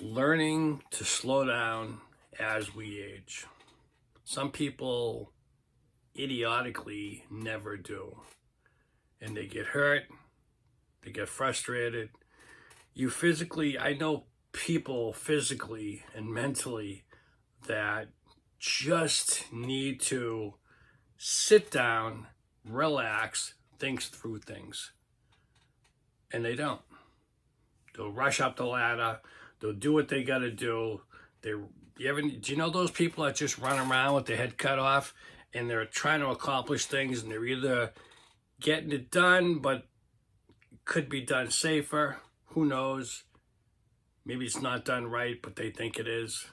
learning to slow down as we age. Some people idiotically never do. And they get hurt, they get frustrated. I know people physically and mentally that just need to sit down, relax, think through things. And they don't. They'll rush up the ladder. They'll do what they got to do. Do you know those people that just run around with their head cut off and they're trying to accomplish things and they're either getting it done, but it could be done safer. Who knows? Maybe it's not done right, but they think it is.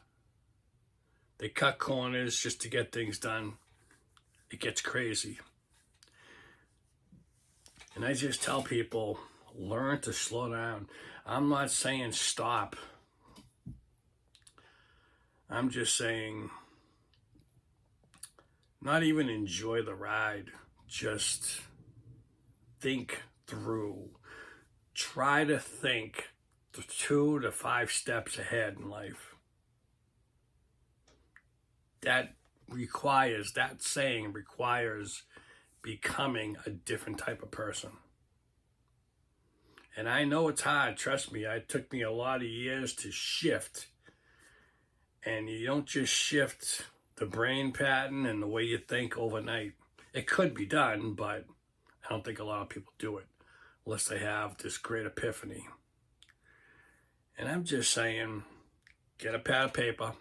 They cut corners just to get things done. It gets crazy. And I just tell people, learn to slow down. I'm not saying stop. I'm just saying not even enjoy the ride. Just think through. Try to think 2 to 5 steps ahead in life. That saying requires becoming a different type of person. And I know it's hard, trust me. It took me a lot of years to shift. And you don't just shift the brain pattern and the way you think overnight. It could be done, but I don't think a lot of people do it unless they have this great epiphany. And I'm just saying, get a pad of paper,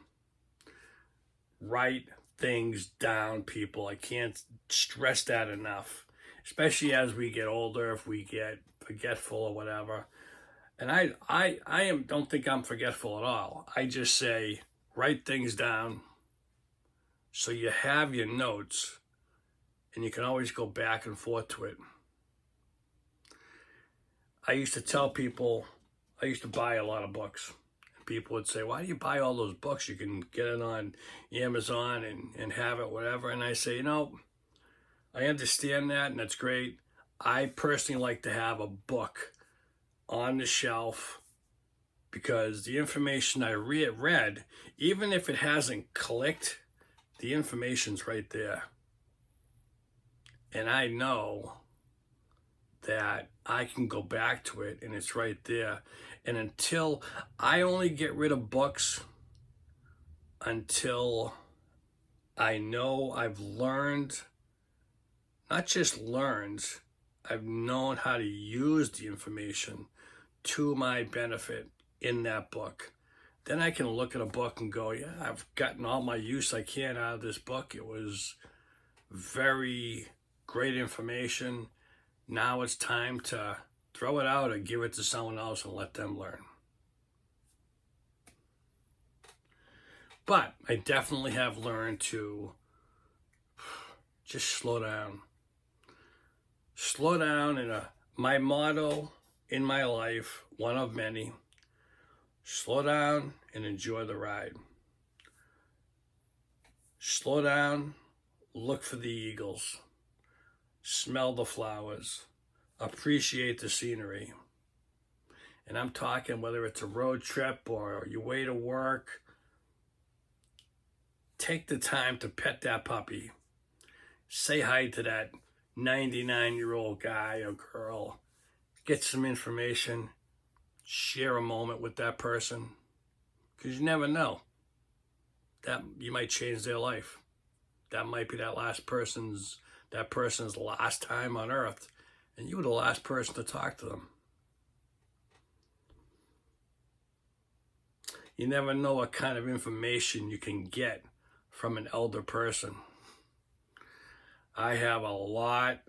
write things down, people. I can't stress that enough, especially as we get older, if we get forgetful or whatever. And I don't think I'm forgetful at all. I just say, write things down so you have your notes and you can always go back and forth to it. I used to tell people, I used to buy a lot of books. People would say, why do you buy all those books? You can get it on Amazon and have it, whatever. And I say, I understand that, and that's great. I personally like to have a book on the shelf because the information I read, even if it hasn't clicked, the information's right there. And I know that I can go back to it and it's right there. And until I only get rid of books until I know I've learned, not just learned, I've known how to use the information to my benefit in that book. Then I can look at a book and go, yeah, I've gotten all my use I can out of this book. It was very great information. Now it's time to throw it out or give it to someone else and let them learn. But I definitely have learned to just slow down. Slow down. My motto in my life, one of many, slow down and enjoy the ride. Slow down, look for the eagles, smell the flowers, appreciate the scenery. And I'm talking whether it's a road trip or your way to work, take the time to pet that puppy. Say hi to that 99-year-old guy or girl. Get some information. Share a moment with that person. Because you never know. That you might change their life. That might be that person's last time on earth. And you were the last person to talk to them. You never know what kind of information you can get from an elder person. I have a lot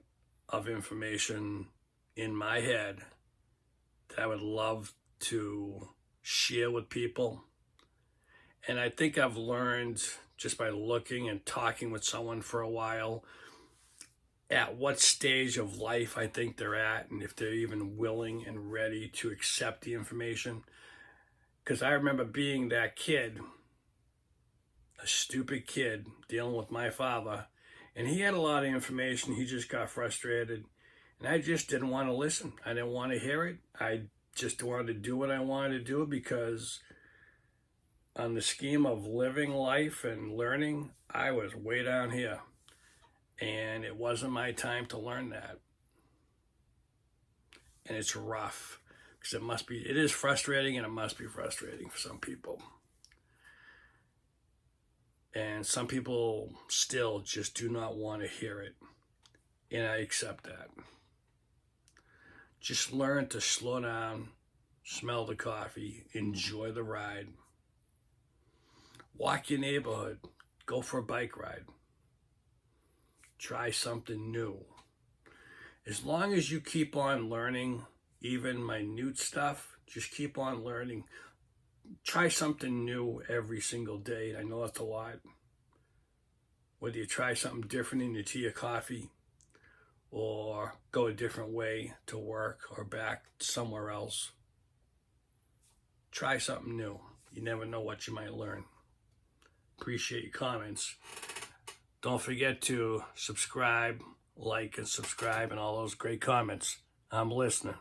of information in my head that I would love to share with people. And I think I've learned just by looking and talking with someone for a while at what stage of life I think they're at and if they're even willing and ready to accept the information. Because I remember being that kid, a stupid kid dealing with my father, and he had a lot of information. He just got frustrated, and I just didn't want to listen. I didn't want to hear it. I just wanted to do what I wanted to do because on the scheme of living life and learning, I was way down here. And it wasn't my time to learn that. And it's rough because it is frustrating, and it must be frustrating for some people. And some people still just do not want to hear it. And I accept that. Just learn to slow down, smell the coffee, enjoy the ride. Walk your neighborhood, go for a bike ride. Try something new. As long as you keep on learning, even minute stuff, just keep on learning. Try something new every single day. I know that's a lot. Whether you try something different in your tea or coffee, or go a different way to work or back somewhere else. Try something new. You never know what you might learn. Appreciate your comments. Don't forget to subscribe, like, and subscribe, and all those great comments. I'm listening.